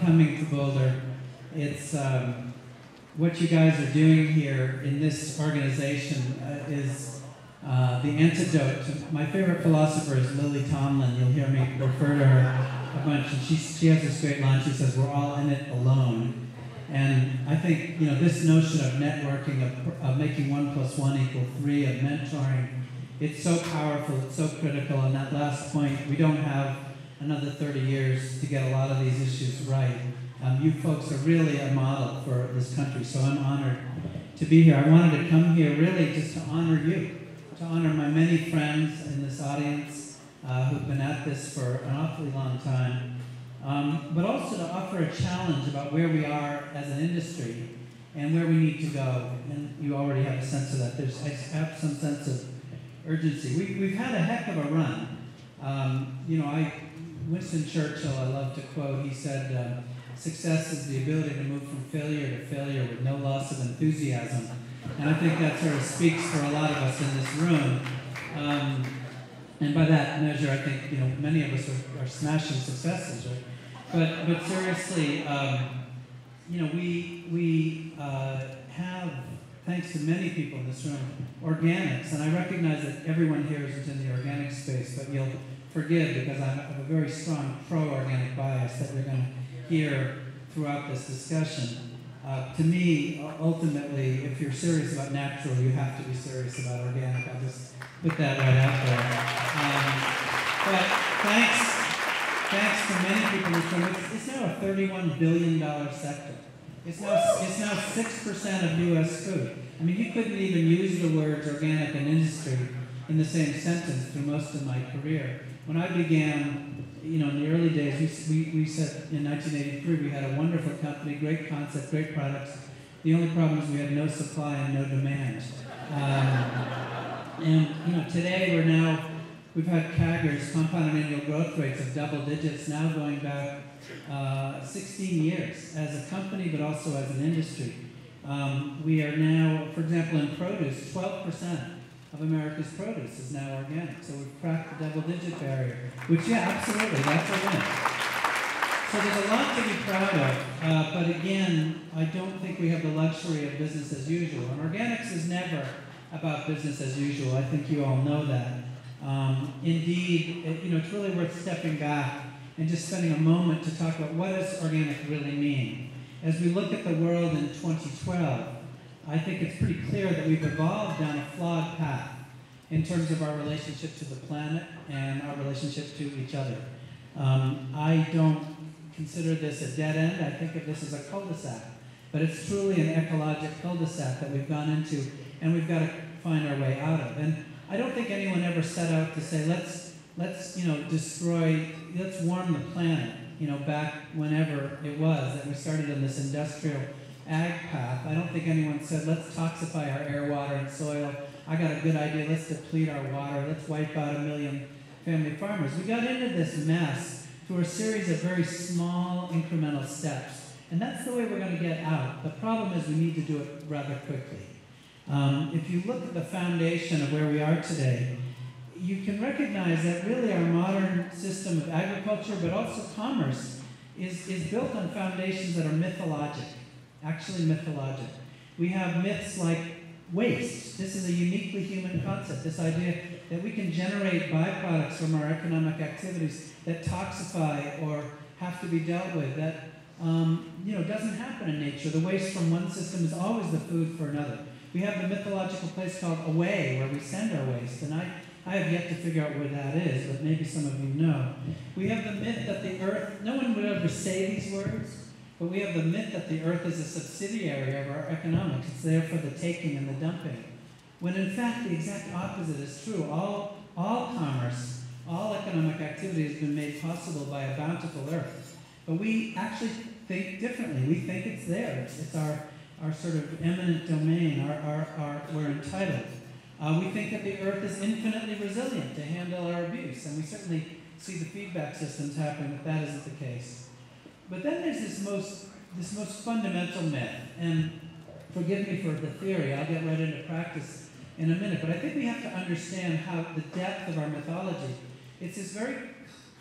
coming to Boulder. It's what you guys are doing here in this organization is the antidote to my favorite philosopher is Lily Tomlin. You'll hear me refer to her a bunch, and she has this great line. She says, "We're all in it alone." And I think this notion of networking, of making 1 + 1 = 3, of mentoring, it's so powerful, it's so critical. And that last point, we don't have another 30 years to get a lot of these issues right. You folks are really a model for this country, so I'm honored to be here. I wanted to come here really just to honor you, to honor my many friends in this audience who've been at this for an awfully long time, but also to offer a challenge about where we are as an industry and where we need to go. And you already have a sense of that. I have some sense of urgency. We've had a heck of a run. Winston Churchill, I love to quote, he said, success is the ability to move from failure to failure with no loss of enthusiasm. And I think that sort of speaks for a lot of us in this room. And by that measure, I think many of us are smashing successes, right? But seriously, we have, thanks to many people in this room, organics. And I recognize that everyone here isn't in the organic space, but you'll forgive because I have a very strong pro-organic bias that you're going to hear throughout this discussion. To me, ultimately, if you're serious about natural, you have to be serious about organic. I'll just put that right out there. But thanks to many people in this room, it's now a $31 billion sector. It's now 6% of U.S. food. I mean, you couldn't even use the words organic and industry in the same sentence through most of my career. When I began, in the early days, we said in 1983 we had a wonderful company, great concept, great products. The only problem is we had no supply and no demand. Today we've had CAGRs, compounded annual growth rates of double digits, now going back 16 years as a company, but also as an industry. We are now, for example, in produce, 12% of America's produce is now organic. So we've cracked the double-digit barrier, which, yeah, absolutely, that's a win. So there's a lot to be proud of, but again, I don't think we have the luxury of business as usual. And organics is never about business as usual. I think you all know that. Indeed, it's really worth stepping back and just spending a moment to talk about what does organic really mean. As we look at the world in 2012, I think it's pretty clear that we've evolved down a flawed path in terms of our relationship to the planet and our relationship to each other. I don't consider this a dead end. I think of this as a cul-de-sac. But it's truly an ecologic cul-de-sac that we've gone into and we've got to find our way out of. And I don't think anyone ever set out to say, let's warm the planet, back whenever it was that we started in this industrial ag path. I don't think anyone said, let's toxify our air, water, and soil. I got a good idea, let's deplete our water, let's wipe out 1 million family farmers. We got into this mess through a series of very small incremental steps. And that's the way we're going to get out. The problem is we need to do it rather quickly. If you look at the foundation of where we are today, you can recognize that really our modern system of agriculture, but also commerce, is built on foundations that are mythologic. Actually mythologic. We have myths like waste. This is a uniquely human concept, this idea that we can generate byproducts from our economic activities that toxify or have to be dealt with, that doesn't happen in nature. The waste from one system is always the food for another. We have the mythological place called away, where we send our waste, and I have yet to figure out where that is, but maybe some of you know. We have the myth that the earth, no one would ever say these words, but we have the myth that the earth is a subsidiary of our economics. It's there for the taking and the dumping. When in fact the exact opposite is true. All commerce, all economic activity has been made possible by a bountiful earth. But we actually think differently. We think it's there. It's our sort of eminent domain. We're entitled. We think that the earth is infinitely resilient to handle our abuse. And we certainly see the feedback systems happening, but that isn't the case. But then there's this most fundamental myth, and forgive me for the theory, I'll get right into practice in a minute, but I think we have to understand how the depth of our mythology. It's this very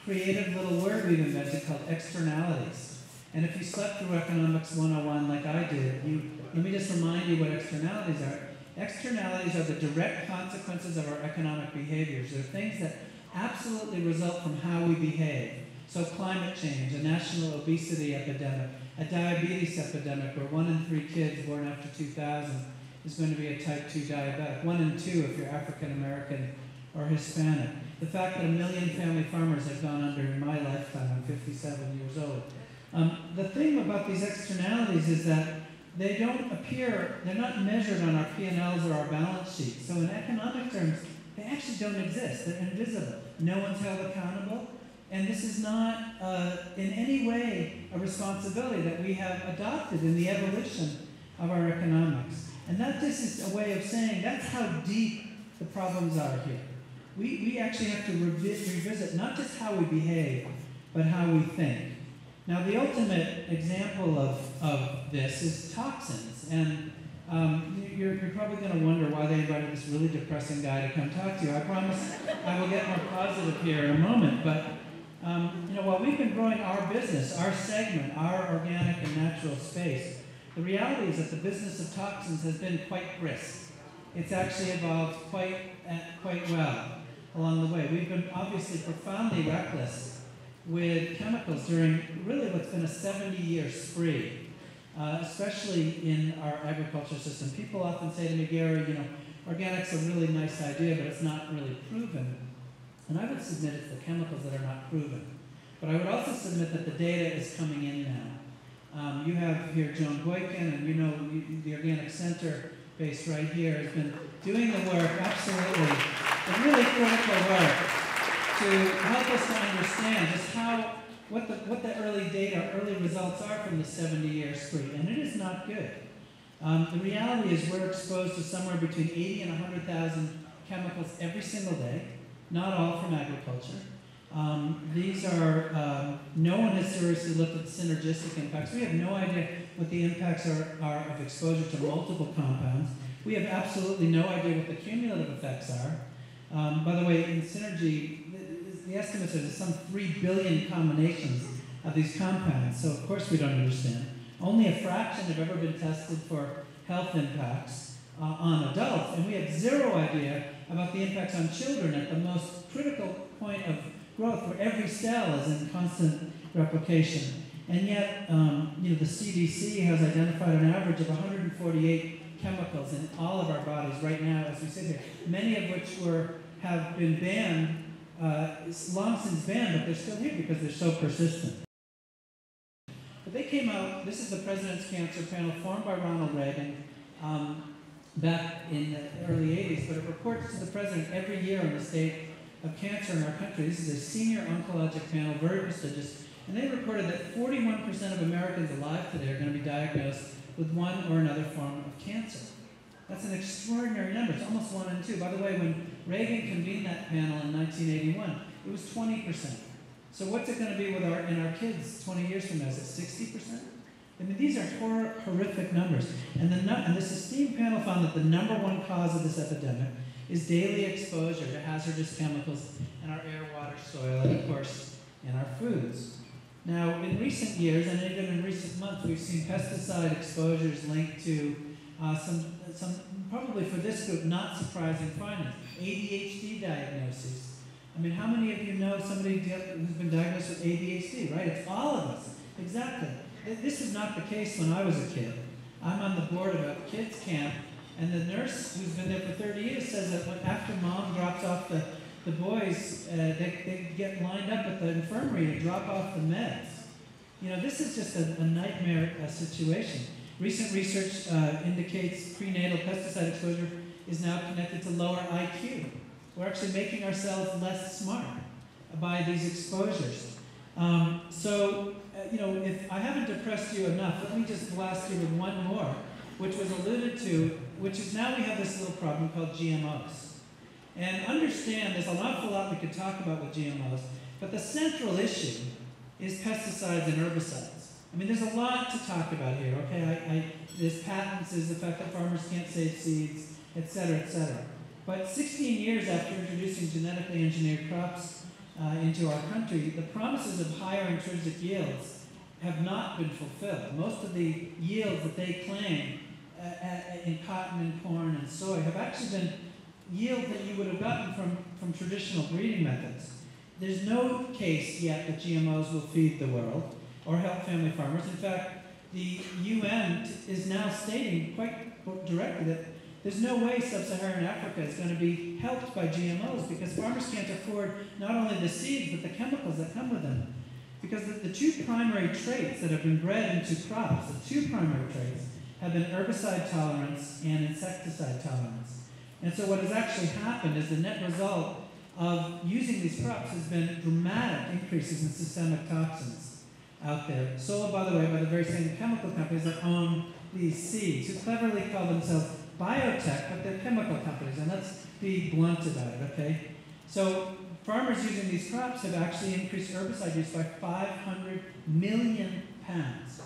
creative little word we've invented called externalities. And if you slept through Economics 101 like I did, let me just remind you what externalities are. Externalities are the direct consequences of our economic behaviors. They're things that absolutely result from how we behave. So climate change, a national obesity epidemic, a diabetes epidemic where 1 in 3 kids born after 2000 is going to be a type 2 diabetic, 1 in 2 if you're African American or Hispanic. The fact that 1 million family farmers have gone under in my lifetime, I'm 57 years old. The thing about these externalities is that they don't appear, they're not measured on our P&Ls or our balance sheets. So in economic terms, they actually don't exist. They're invisible. No one's held accountable. And this is not in any way a responsibility that we have adopted in the evolution of our economics. And that this is a way of saying that's how deep the problems are here. We actually have to revisit not just how we behave, but how we think. Now, the ultimate example of this is toxins. And you're probably going to wonder why they invited this really depressing guy to come talk to you. I promise I will get more positive here in a moment. But while we've been growing our business, our segment, our organic and natural space, the reality is that the business of toxins has been quite brisk. It's actually evolved quite well along the way. We've been obviously profoundly reckless with chemicals during really what's been a 70-year spree, especially in our agriculture system. People often say to me, Gary, organic's a really nice idea, but it's not really proven. And I would submit it's the chemicals that are not proven. But I would also submit that the data is coming in now. You have here Joan Boykin, and the Organic Center based right here has been doing the work, absolutely, the really critical work to help us to understand just what the early data, early results are from the 70-year spree, and it is not good. The reality is we're exposed to somewhere between 80 and 100,000 chemicals every single day, not all from agriculture. These are, no one has seriously looked at the synergistic impacts. We have no idea what the impacts are of exposure to multiple compounds. We have absolutely no idea what the cumulative effects are. By the way, in synergy, the estimates are there's some 3 billion combinations of these compounds, so of course we don't understand. Only a fraction have ever been tested for health impacts on adults, and we have zero idea about the impacts on children at the most critical point of growth, where every cell is in constant replication. And yet, the CDC has identified an average of 148 chemicals in all of our bodies right now as we sit here, many of which have been banned, long since banned, but they're still here because they're so persistent. But they came out, this is the President's Cancer Panel formed by Ronald Reagan back in the early 80s, but it reports to the President every year on the state of cancer in our country. This is a senior oncologic panel, very prestigious, and they reported that 41% of Americans alive today are going to be diagnosed with one or another form of cancer. That's an extraordinary number. It's almost 1 in 2. By the way, when Reagan convened that panel in 1981, it was 20%. So what's it going to be in our kids 20 years from now? Is it 60%? I mean, these are horrific numbers. And this esteemed panel found that the #1 cause of this epidemic is daily exposure to hazardous chemicals in our air, water, soil, and of course, in our foods. Now, in recent years, and even in recent months, we've seen pesticide exposures linked to some probably for this group, not surprising findings. ADHD diagnoses. I mean, how many of you know somebody who's been diagnosed with ADHD, right? It's all of us. Exactly. This is not the case when I was a kid. I'm on the board of a kids camp, and the nurse who's been there for 30 years says that after mom drops off the boys, they get lined up at the infirmary to drop off the meds. This is just a nightmare situation. Recent research indicates prenatal pesticide exposure is now connected to lower IQ. We're actually making ourselves less smart by these exposures. If I haven't depressed you enough, let me just blast you with one more, which was alluded to, which is now we have this little problem called GMOs. And understand, there's an awful lot we could talk about with GMOs, but the central issue is pesticides and herbicides. I mean, there's a lot to talk about here, okay? There's patents, there's the fact that farmers can't save seeds, et cetera, et cetera. But 16 years after introducing genetically engineered crops into our country, the promises of higher intrinsic yields have not been fulfilled. Most of the yields that they claim in cotton and corn and soy have actually been yields that you would have gotten from traditional breeding methods. There's no case yet that GMOs will feed the world or help family farmers. In fact, the UN is now stating quite directly that there's no way sub-Saharan Africa is going to be helped by GMOs because farmers can't afford not only the seeds but the chemicals that come with them. Because the two primary traits that have been bred into crops, the two primary traits, have been herbicide tolerance and insecticide tolerance. And so what has actually happened is the net result of using these crops has been dramatic increases in systemic toxins out there, sold, by the way, by the very same chemical companies that own these seeds, who cleverly call themselves biotech, but they're chemical companies, and let's be blunt about it, okay? So farmers using these crops have actually increased herbicide use by 500 million pounds.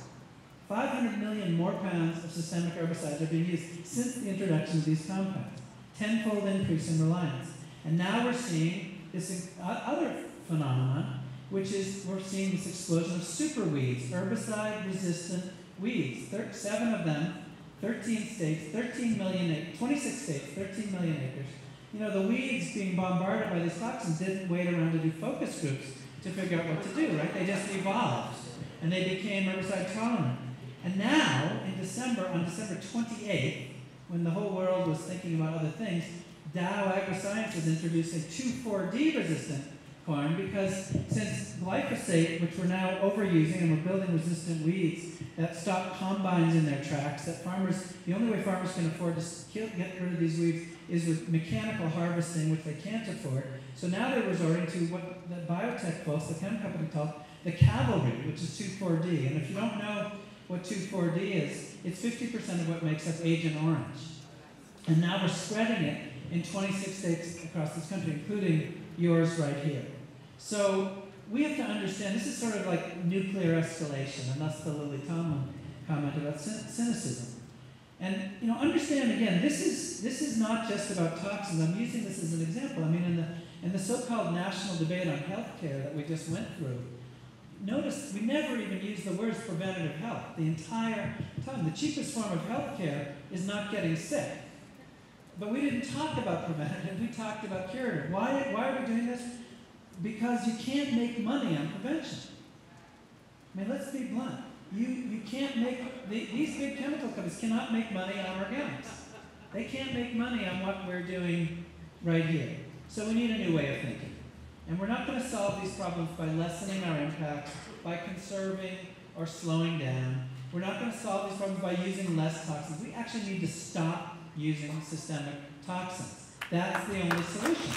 500 million more pounds of systemic herbicides have been used since the introduction of these compounds. Tenfold increase in reliance. And now we're seeing this other phenomenon, which is we're seeing this explosion of super weeds, herbicide-resistant weeds. 7 of them, 13 states, 13 million acres, 26 states, 13 million acres. You know, the weeds being bombarded by these toxins didn't wait around to do focus groups to figure out what to do, right? They just evolved, and they became herbicide tolerant. And now, on December 28th, when the whole world was thinking about other things, Dow AgroScience is introducing 2,4-D resistant corn because since glyphosate, which we're now overusing and we're building resistant weeds that stop combines in their tracks, that farmers, the only way farmers can afford to get rid of these weeds is with mechanical harvesting, which they can't afford. So now they're resorting to what the biotech folks, the chem company, call the cavalry, which is 2,4-D. And if you don't know what 2,4-D is, it's 50% of what makes up Agent Orange. And now we're spreading it in 26 states across this country, including yours right here. So we have to understand, this is sort of like nuclear escalation, and that's the Lily Tomlin comment about cynicism. And you know, understand again, this is not just about toxins. I'm using this as an example. I mean, in the so-called national debate on healthcare that we just went through, notice we never even use the words preventative health the entire time. The cheapest form of healthcare is not getting sick. But we didn't talk about preventative, we talked about curative. Why are we doing this? Because you can't make money on prevention. I mean, let's be blunt. You can't make, these big chemical companies cannot make money on organics. They can't make money on what we're doing right here. So we need a new way of thinking. And we're not going to solve these problems by lessening our impact, by conserving or slowing down. We're not going to solve these problems by using less toxins. We actually need to stop using systemic toxins. That's the only solution.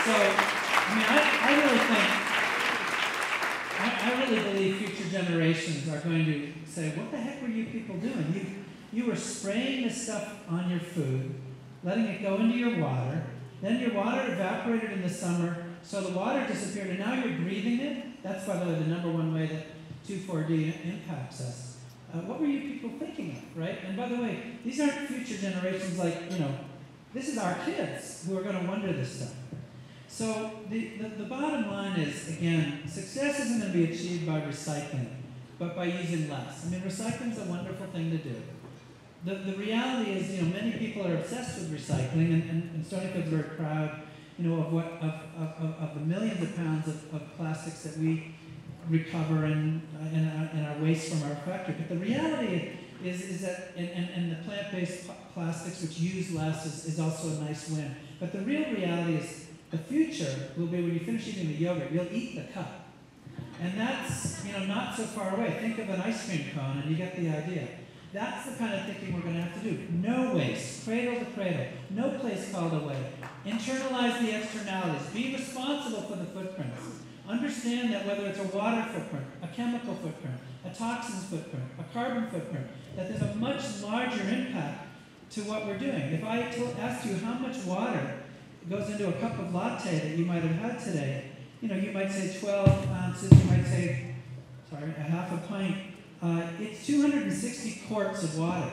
So, I mean, I really believe future generations are going to say, what the heck were you people doing? You were spraying this stuff on your food, letting it go into your water, then your water evaporated in the summer, so the water disappeared, and now you're breathing it? That's, by the way, the number one way that 2,4-D impacts us. What were you people thinking of, right? And by the way, these aren't future generations like, you know, this is our kids who are going to wonder this stuff. So the bottom line is, again, success isn't going to be achieved by recycling, but by using less. I mean, recycling is a wonderful thing to do. The reality is, you know, many people are obsessed with recycling, and Stonyfield's very proud, you know, of the millions of pounds of plastics that we recover in our waste from our factory. But the reality is that, and the plant-based plastics, which use less, is also a nice win. But the real reality is the future will be when you finish eating the yogurt, you'll eat the cup. And that's, you know, not so far away. Think of an ice cream cone and you get the idea. That's the kind of thinking we're going to have to do. No waste, cradle to cradle, no place called away. Internalize the externalities. Be responsible for the footprints. Understand that whether it's a water footprint, a chemical footprint, a toxins footprint, a carbon footprint, that there's a much larger impact to what we're doing. If I asked you how much water goes into a cup of latte that you might have had today, you know, you might say 12 ounces, you might say, a half a pint. It's 260 quarts of water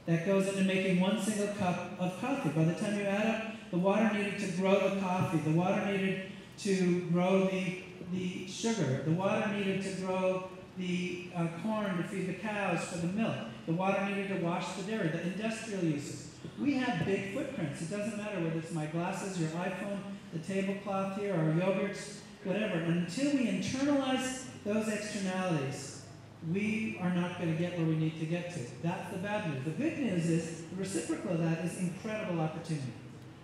that goes into making one single cup of coffee. By the time you add up the water needed to grow the coffee, the water needed to grow the sugar, the water needed to grow the corn to feed the cows for the milk, the water needed to wash the dairy, the industrial uses. We have big footprints. It doesn't matter whether it's my glasses, your iPhone, the tablecloth here, our yogurts, whatever. And until we internalize those externalities, we are not going to get where we need to get to. That's the bad news. The good news is, the reciprocal of that is incredible opportunity.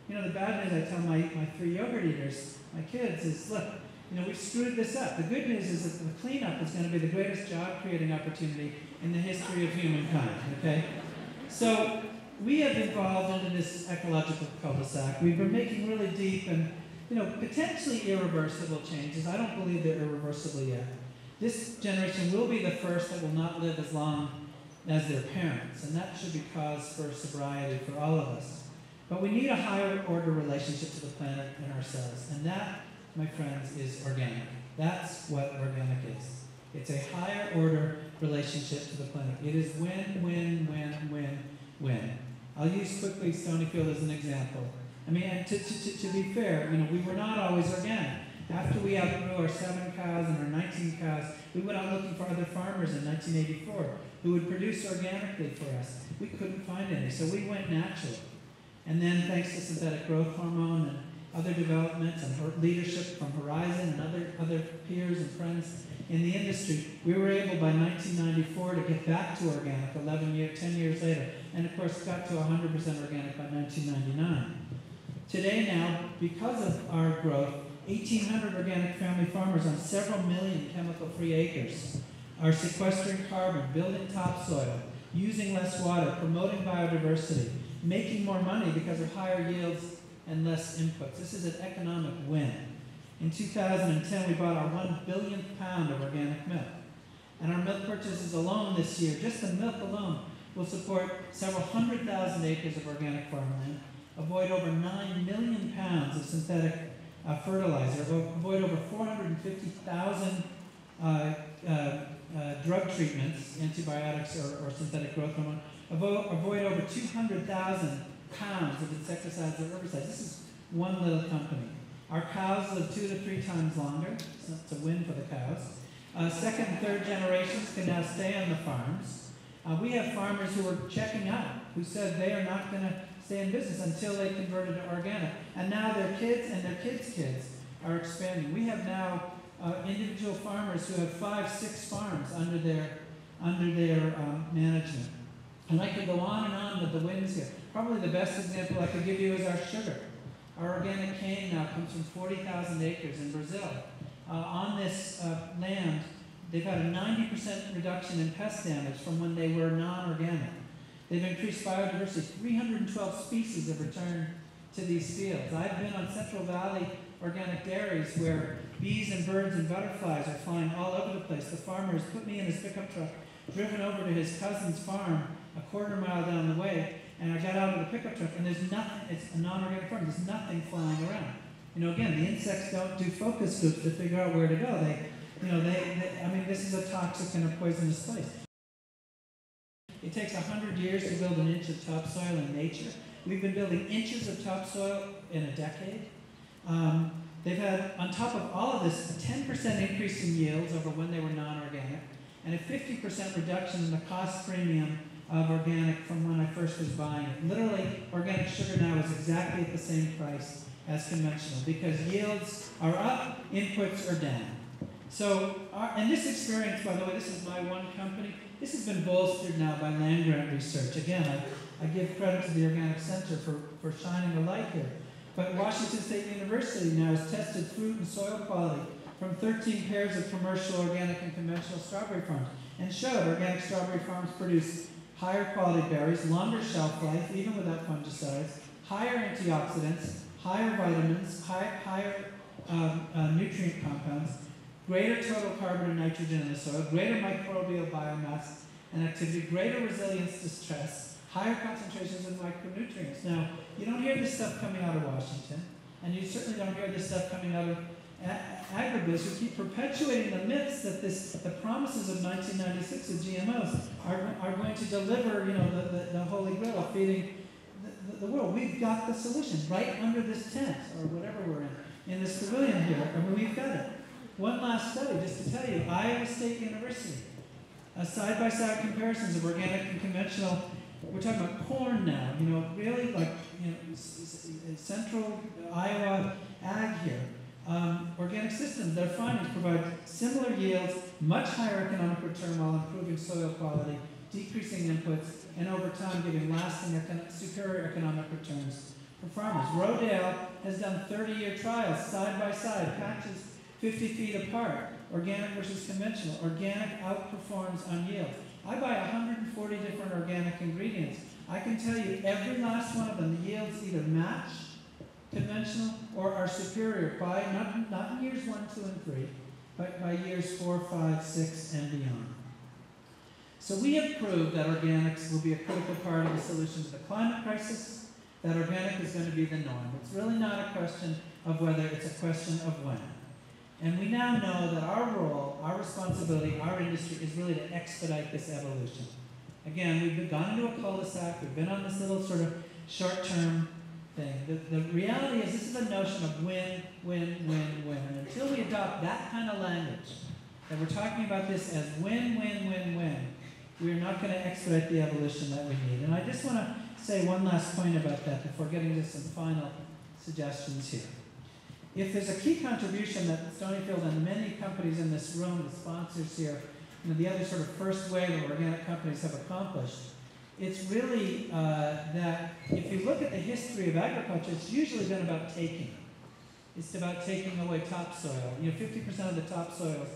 You know, the bad news I tell my 3 yogurt eaters, my kids, is look, you know, we've screwed this up. The good news is that the cleanup is going to be the greatest job-creating opportunity in the history of humankind, okay? So we have evolved into this ecological cul-de-sac. We've been making really deep and, you know, potentially irreversible changes. I don't believe they're irreversible yet. This generation will be the first that will not live as long as their parents, and that should be cause for sobriety for all of us. But we need a higher order relationship to the planet and ourselves, and that, my friends, is organic. That's what organic is. It's a higher order relationship to the planet. It is win, win, win, win, win. I'll use quickly Stonyfield as an example. I mean, and to be fair, you know, we were not always organic. After we outgrew our 7 cows and our 19 cows, we went out looking for other farmers in 1984 who would produce organically for us. We couldn't find any, so we went natural. And then, thanks to synthetic growth hormone and other developments and leadership from Horizon and other peers and friends in the industry, we were able by 1994 to get back to organic 10 years later, and of course got to 100% organic by 1999. Today now, because of our growth, 1,800 organic family farmers on several million chemical-free acres are sequestering carbon, building topsoil, using less water, promoting biodiversity, making more money because of higher yields and less inputs. This is an economic win. In 2010, we bought our 1 billionth pound of organic milk. And our milk purchases alone this year, just the milk alone, will support several 100,000 acres of organic farmland, avoid over 9 million pounds of synthetic fertilizer, avoid over 450,000 drug treatments, antibiotics or synthetic growth hormone, avoid over 200,000 pounds of insecticides or herbicides. This is one little company. Our cows live 2 to 3 times longer, so that's a win for the cows. Second and third generations can now stay on the farms. We have farmers who are checking out, who said they are not going to stay in business until they converted to organic. And now their kids and their kids' kids are expanding. We have now individual farmers who have 5, 6 farms under their management. And I could go on with the wins here. Probably the best example I could give you is our sugar. Our organic cane now comes from 40,000 acres in Brazil. On this land, they've had a 90% reduction in pest damage from when they were non-organic. They've increased biodiversity. 312 species have returned to these fields. I've been on Central Valley organic dairies where bees and birds and butterflies are flying all over the place. The farmer has put me in his pickup truck, driven over to his cousin's farm a quarter mile down the way, and I got out of the pickup truck, and there's nothing. It's a non-organic farm. There's nothing flying around. You know, again, the insects don't do focus groups to figure out where to go. I mean, this is a toxic and a poisonous place. It takes 100 years to build an inch of topsoil in nature. We've been building inches of topsoil in a decade. They've had, on top of all of this, a 10% increase in yields over when they were non-organic, and a 50% reduction in the cost premium of organic from when I first was buying it. Literally, organic sugar now is exactly at the same price as conventional because yields are up, inputs are down. So, and this experience, by the way, this is my one company. This has been bolstered now by land grant research. Again, I give credit to the Organic Center for shining a light here. But Washington State University now has tested fruit and soil quality from 13 pairs of commercial, organic, and conventional strawberry farms and showed organic strawberry farms produce higher quality berries, longer shelf life, even without fungicides, higher antioxidants, higher vitamins, higher nutrient compounds, greater total carbon and nitrogen in the soil, greater microbial biomass and activity, greater resilience to stress, higher concentrations of micronutrients. Now, you don't hear this stuff coming out of Washington, and you certainly don't hear this stuff coming out of agribusiness who keep perpetuating the myths that the promises of 1996 of GMOs are going to deliver, you know, the holy grail of feeding the world. We've got the solution right under this tent, or whatever we're in this pavilion here. I mean, we've got it. one last study, just to tell you, Iowa State University, side-by-side comparisons of organic and conventional. We're talking about corn now, really like, central Iowa ag here. Organic systems, their findings provide similar yields, much higher economic return while improving soil quality, decreasing inputs, and over time giving lasting superior economic returns for farmers. Rodale has done 30-year trials side by side, patches 50 feet apart, organic versus conventional. Organic outperforms on yield. I buy 140 different organic ingredients. I can tell you every last one of them, the yields either match conventional or are superior by, not in years 1, 2, and 3, but by years 4, 5, 6, and beyond. So we have proved that organics will be a critical part of the solution to the climate crisis, that organic is going to be the norm. It's really not a question of whether, it's a question of when. And we now know that our role, our responsibility, our industry is really to expedite this evolution. Again, we've gone into a cul-de-sac, we've been on this little sort of short-term thing. The reality is this is a notion of win, win, win, win. And until we adopt that kind of language, that we're talking about this as win, win, win, win, we are not going to expedite the evolution that we need. And I just want to say one last point about that before getting to some final suggestions here. If there's a key contribution that Stonyfield and many companies in this room, the sponsors here, the other sort of first wave of organic companies have accomplished, it's really that if you look at the history of agriculture, it's usually been about taking. It's about taking away topsoil. 50% of the topsoils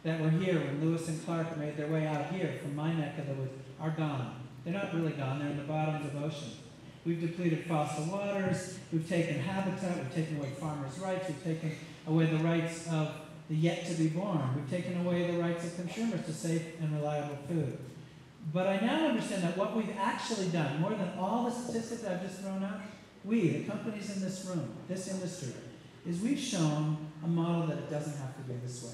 that were here when Lewis and Clark made their way out here from my neck of the woods are gone. They're not really gone, they're in the bottoms of oceans. We've depleted fossil waters, we've taken habitat, we've taken away farmers' rights, we've taken away the rights of the yet to be born, we've taken away the rights of consumers to safe and reliable food. But I now understand that what we've actually done, more than all the statistics I've just thrown out, we, the companies in this room, this industry, is we've shown a model that it doesn't have to be this way.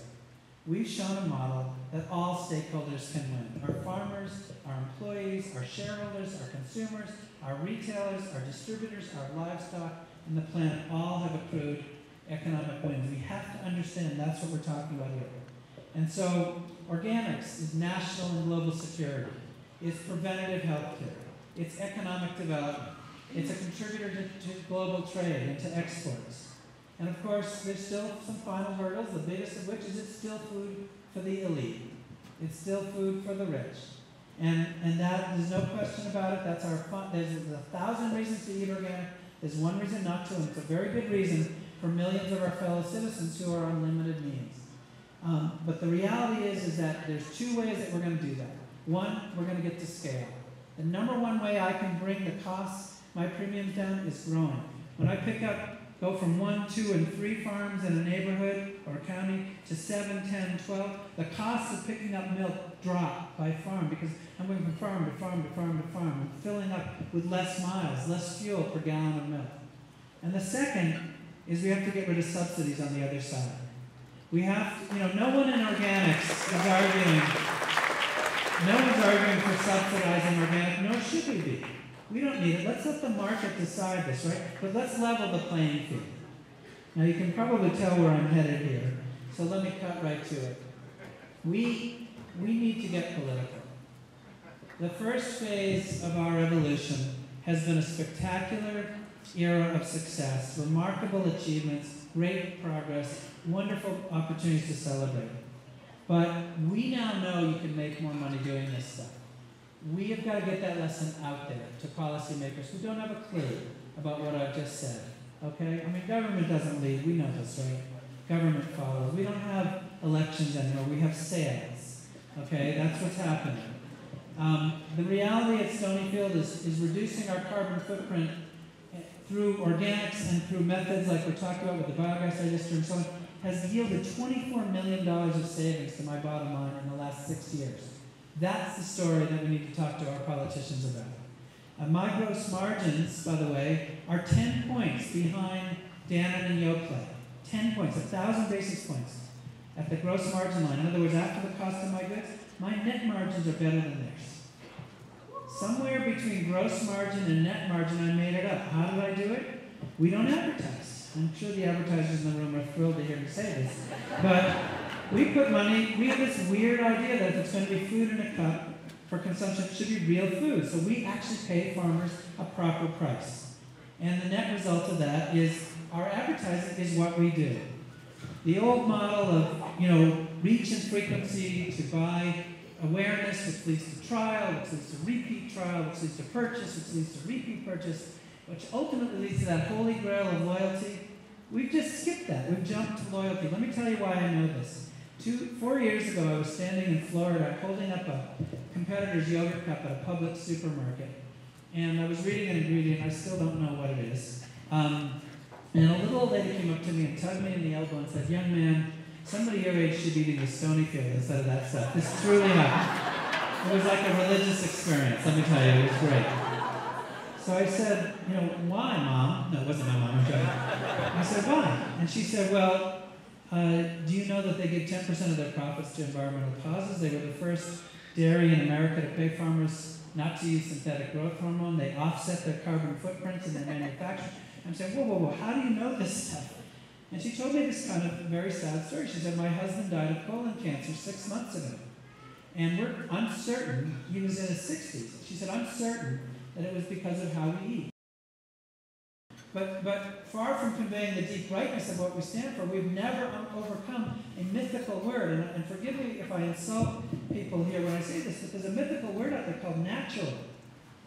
We've shown a model that all stakeholders can win. Our farmers, our employees, our shareholders, our consumers, our retailers, our distributors, our livestock, and the planet all have accrued economic wins. We have to understand that's what we're talking about here. And so organics is national and global security. It's preventative health care. It's economic development. It's a contributor to global trade and to exports. And of course, there's still some final hurdles, the biggest of which is it's still food for the elite. It's still food for the rich. And that, there's no question about it, that's our fun. There's 1,000 reasons to eat organic. There's one reason not to, and it's a very good reason for millions of our fellow citizens who are on limited means. But the reality is that there's two ways that we're going to do that. One, we're going to get to scale. The number one way I can bring the costs, my premiums down, is growing. When I go from 1, 2, and 3 farms in a neighborhood or a county to 7, 10, 12, the costs of picking up milk drop by farm because I'm going from farm to farm to farm to farm and filling up with less miles, less fuel per gallon of milk. And the second is we have to get rid of subsidies on the other side. We have to, no one in organics is arguing, no one's arguing for subsidizing organic, nor should we be. We don't need it. Let's let the market decide this, right? But let's level the playing field. Now you can probably tell where I'm headed here, so let me cut right to it. We need to get political. The first phase of our evolution has been a spectacular era of success, remarkable achievements, great progress, wonderful opportunities to celebrate. But we now know you can make more money doing this stuff. We have got to get that lesson out there to policymakers who don't have a clue about what I've just said, okay? I mean, government doesn't lead. We know this, right? Government follows. We don't have elections anymore. We have sales, okay? That's what's happening. The reality at Stonyfield is reducing our carbon footprint through organics and through methods like we're talking about with the biogas digester and so on, has yielded $24 million of savings to my bottom line in the last 6 years. That's the story that we need to talk to our politicians about. My gross margins, by the way, are 10 points behind Dannon and Yoplait. 10 points, 1,000 basis points at the gross margin line. In other words, after the cost of my goods, my net margins are better than theirs. Somewhere between gross margin and net margin, I made it up. How did I do it? We don't advertise. I'm sure the advertisers in the room are thrilled to hear me say this. But we put money, we have this weird idea that if it's going to be food in a cup for consumption, it should be real food. So we actually pay farmers a proper price. And the net result of that is our advertising is what we do. The old model of, reach and frequency to buy awareness, which leads to trial, which leads to repeat trial, which leads to purchase, which leads to repeat purchase, which ultimately leads to that holy grail of loyalty. We've just skipped that. We've jumped to loyalty. Let me tell you why I know this. 4 years ago, I was standing in Florida holding up a competitor's yogurt cup at a public supermarket. And I was reading an ingredient. I still don't know what it is. And a little old lady came up to me and tugged me in the elbow and said, "Young man, somebody your age should be eating the Stonyfield instead of that stuff." This truly happened. It was like a religious experience, let me tell you. It was great. So I said, "Why, Mom?" No, it wasn't my mom. I said, "Why?" And she said, "Well, do you know that they give 10% of their profits to environmental causes? They were the first dairy in America to pay farmers not to use synthetic growth hormone. They offset their carbon footprints in their manufacturing." I'm saying, whoa, how do you know this stuff? And she told me this kind of very sad story. She said, "My husband died of colon cancer 6 months ago. And I'm certain," he was in his 60s. She said, "I'm certain that it was because of how we eat." But far from conveying the deep rightness of what we stand for, we've never overcome a mythical word. And forgive me if I insult people here when I say this, but there's a mythical word out there called natural,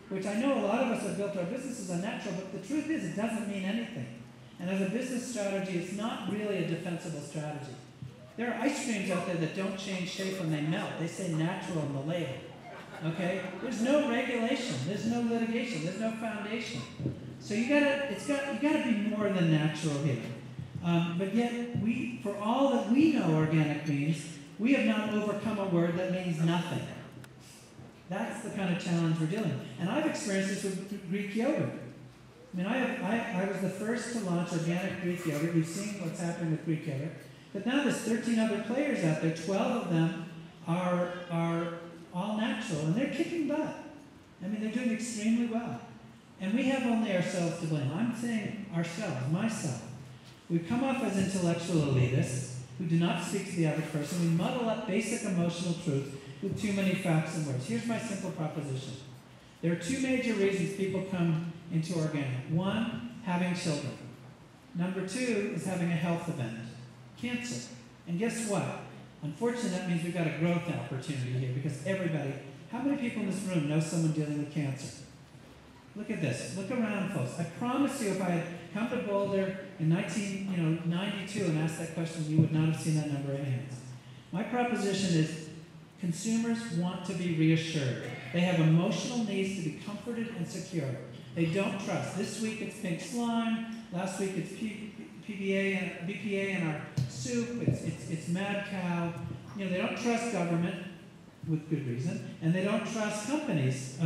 which I know a lot of us have built our businesses on natural, but the truth is it doesn't mean anything. And as a business strategy, it's not really a defensible strategy. There are ice creams out there that don't change shape when they melt. They say natural on the label. Okay? There's no regulation. There's no litigation. There's no foundation. So you gotta be more than natural here. But yet, for all that we know organic means, we have not overcome a word that means nothing. That's the kind of challenge we're dealing with. And I've experienced this with Greek yogurt. I mean, I was the first to launch organic Greek yogurt. You've seen what's happening with Greek yogurt. But now there's 13 other players out there. 12 of them are all natural, and they're kicking butt. I mean, they're doing extremely well. And we have only ourselves to blame. I'm saying ourselves, myself. We come off as intellectual elitists who do not speak to the average person. We muddle up basic emotional truth with too many facts and words. Here's my simple proposition. There are two major reasons people come into organic. One, having children. Number two is having a health event, cancer. And guess what? Unfortunately, that means we've got a growth opportunity here because how many people in this room know someone dealing with cancer? Look at this. Look around, folks. I promise you if I had come to Boulder in 1992 and asked that question, you would not have seen that number of hands. My proposition is consumers want to be reassured. They have emotional needs to be comforted and secure. They don't trust. This week it's pink slime. Last week it's BPA in our soup. It's mad cow. They don't trust government with good reason, and they don't trust companies.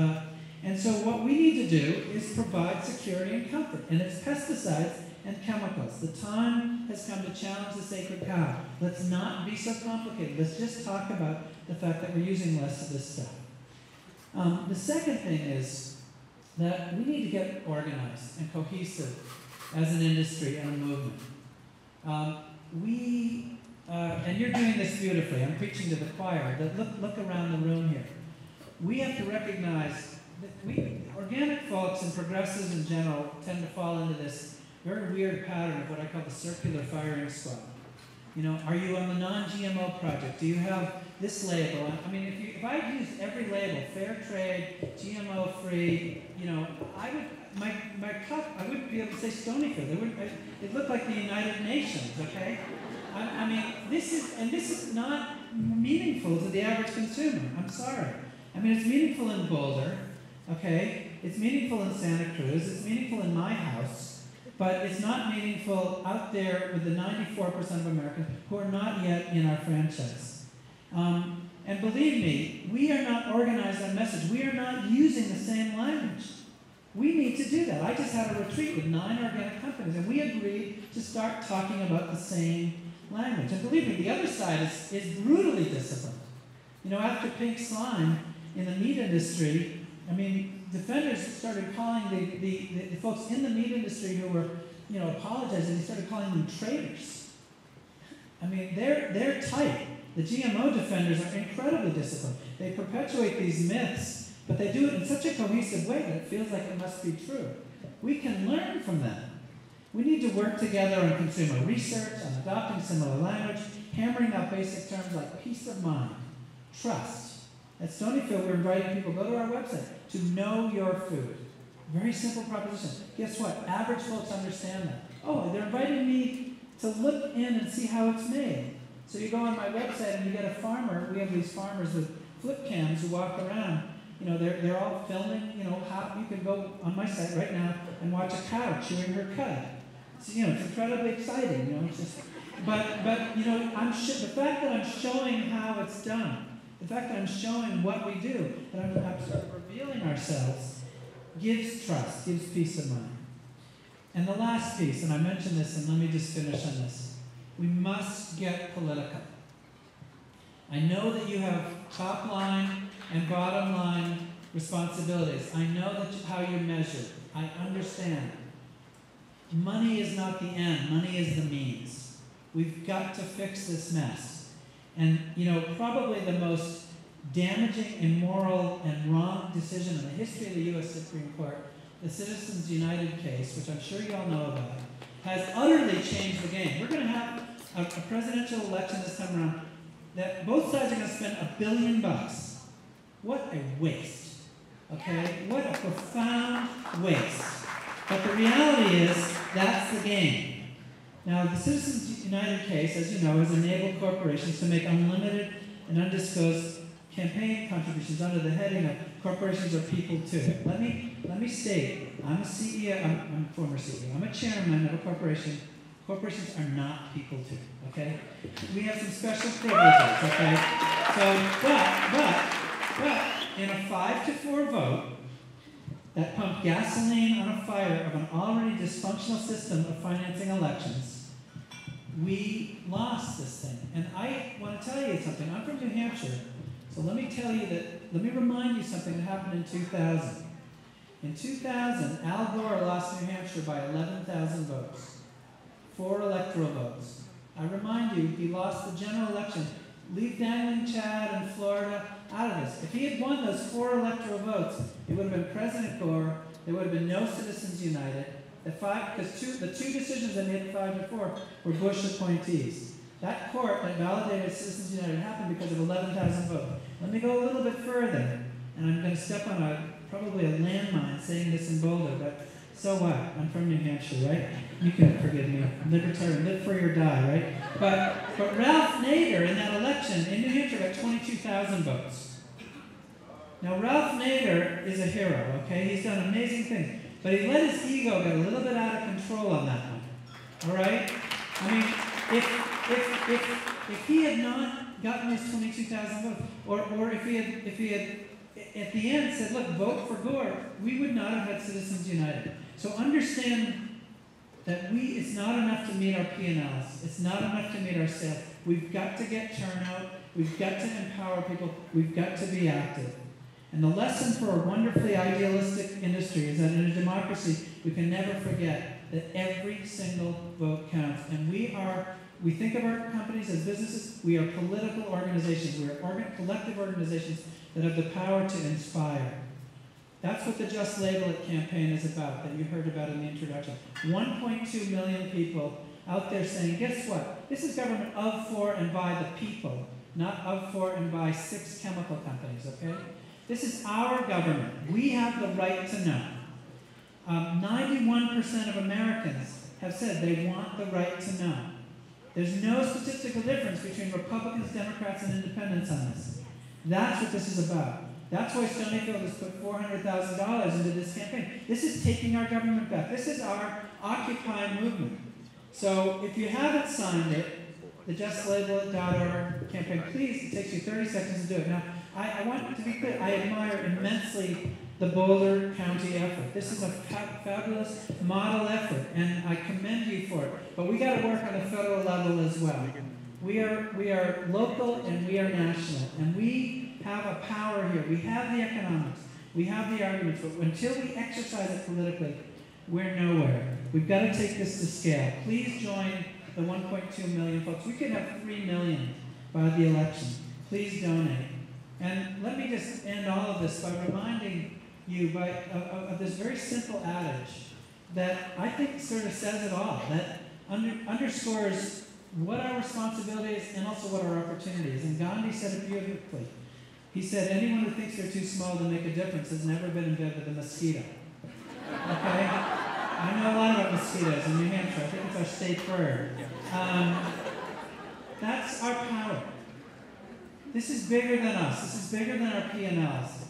And so what we need to do is provide security and comfort. And it's pesticides and chemicals. The time has come to challenge the sacred cow. Let's not be so complicated. Let's just talk about the fact that we're using less of this stuff. The second thing is that we need to get organized and cohesive as an industry and a movement. And you're doing this beautifully. I'm preaching to the choir. Look around the room here. We have to recognize organic folks and progressives in general tend to fall into this very weird pattern of what I call the circular firing squad. Are you on the non-GMO project? Do you have this label? I mean, if I used every label, fair trade, GMO-free, my cup, I wouldn't be able to say Stonyfield. It looked like the United Nations, okay? I mean, this is not meaningful to the average consumer. I'm sorry. I mean, it's meaningful in Boulder. Okay, it's meaningful in Santa Cruz, it's meaningful in my house, but it's not meaningful out there with the 94% of Americans who are not yet in our franchise. And believe me, we are not organized on message. We are not using the same language. We need to do that. I just had a retreat with 9 organic companies, and we agreed to start talking about the same language. And believe me, the other side is brutally disciplined. After pink slime in the meat industry, I mean, defenders started calling the folks in the meat industry who were, apologizing. He started calling them traitors. I mean, they're tight. The GMO defenders are incredibly disciplined. They perpetuate these myths, but they do it in such a cohesive way that it feels like it must be true. We can learn from them. We need to work together on consumer research, on adopting similar language, hammering out basic terms like peace of mind, trust. At Stonyfield, we're inviting people, go to our website, to know your food. Very simple proposition. Guess what? Average folks understand that. Oh, they're inviting me to look in and see how it's made. So you go on my website and you get a farmer. We have these farmers with flip cams who walk around. They're all filming, how you can go on my site right now and watch a cow chewing her cud. So, it's incredibly exciting, it's just, but the fact that I'm showing how it's done, the fact that I'm showing what we do, that I'm sort of revealing ourselves, gives trust, gives peace of mind. And the last piece, and I mentioned this, and let me just finish on this. We must get political. I know that you have top line and bottom line responsibilities. I know that how you measure. I understand. Money is not the end. Money is the means. We've got to fix this mess. And, probably the most damaging, immoral, and wrong decision in the history of the U.S. Supreme Court, the Citizens United case, which I'm sure you all know about, has utterly changed the game. We're going to have a presidential election this time around that both sides are going to spend $1 billion. What a waste. Okay? What a profound waste. But the reality is, that's the game. Now, the Citizens United case, as you know, has enabled corporations to make unlimited and undisclosed campaign contributions under the heading of corporations are people too. Let me state, I'm a CEO, I'm a former CEO, I'm a chairman of a corporation. Corporations are not people too, okay? We have some special privileges, okay? So, in a 5-4 vote that pumped gasoline on a fire of an already dysfunctional system of financing elections, we lost this thing. And I want to tell you something. I'm from New Hampshire, so let me remind you something that happened in 2000. In 2000, Al Gore lost New Hampshire by 11,000 votes, 4 electoral votes. I remind you, he lost the general election. Leave dangling Chad and Florida out of this. If he had won those 4 electoral votes, it would have been President Gore. There would have been no Citizens United. Because the two decisions that made it 5-4 were Bush appointees. That court that validated Citizens United happened because of 11,000 votes. Let me go a little bit further, and I'm going to step on probably a landmine saying this in Boulder, but so what? I'm from New Hampshire, right? You can forgive me. I'm libertarian, live free or die, right? But Ralph Nader in that election in New Hampshire got 22,000 votes. Now Ralph Nader is a hero, okay? He's done amazing things. But he let his ego get a little bit out of control on that one. All right? I mean, if he had not gotten his 22,000 votes, or if he had at the end said, look, vote for Gore, we would not have had Citizens United. So understand that it's not enough to meet our P&Ls. It's not enough to meet our sales. We've got to get turnout. We've got to empower people. We've got to be active. And the lesson for a wonderfully idealistic industry is that in a democracy, we can never forget that every single vote counts. And we think of our companies as businesses. We are political organizations. We are collective organizations that have the power to inspire. That's what the Just Label It campaign is about, that you heard about in the introduction. 1.2 million people out there saying, guess what? This is government of, for, and by the people, not of, for, and by 6 chemical companies, okay? This is our government. We have the right to know. 91% of Americans have said they want the right to know. There's no statistical difference between Republicans, Democrats, and independents on this. That's what this is about. That's why Stonyfield has put $400,000 into this campaign. This is taking our government back. This is our Occupy movement. So if you haven't signed it, the justlabelIt.org campaign, please, it takes you 30 seconds to do it. Now, I want to be clear, I admire immensely the Boulder County effort. This is a fabulous model effort, and I commend you for it. But we got to work on a federal level as well. We are local and we are national, and we have a power here. We have the economics, we have the arguments, but until we exercise it politically, we're nowhere. We've got to take this to scale. Please join the 1.2 million folks. We could have 3 million by the election. Please donate. And let me just end all of this by reminding you of this very simple adage that I think sort of says it all, that underscores what our responsibility is and also what our opportunity is. And Gandhi said it beautifully. He said, anyone who thinks they're too small to make a difference has never been in bed with a mosquito. Okay? I know a lot about mosquitoes in New Hampshire. I think it's our state bird. That's our power. This is bigger than us. This is bigger than our P&Ls.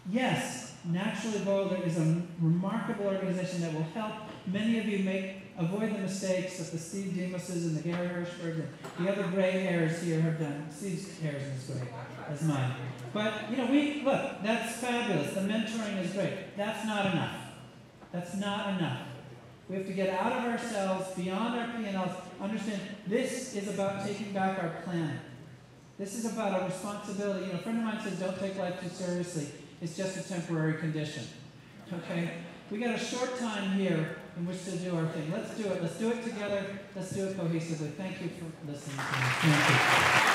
Yes, Naturally Boulder is a remarkable organization that will help many of you avoid the mistakes that the Steve Demoses and the Gary Hirshberg and the other gray hairs here have done. Steve's hair isn't as gray as mine. But, look, that's fabulous. The mentoring is great. That's not enough. That's not enough. We have to get out of ourselves, beyond our P&Ls, understand this is about taking back our planet. This is about a responsibility. A friend of mine says, don't take life too seriously. It's just a temporary condition. Okay? We got a short time here in which to do our thing. Let's do it. Let's do it together. Let's do it cohesively. Thank you for listening to me. Thank you.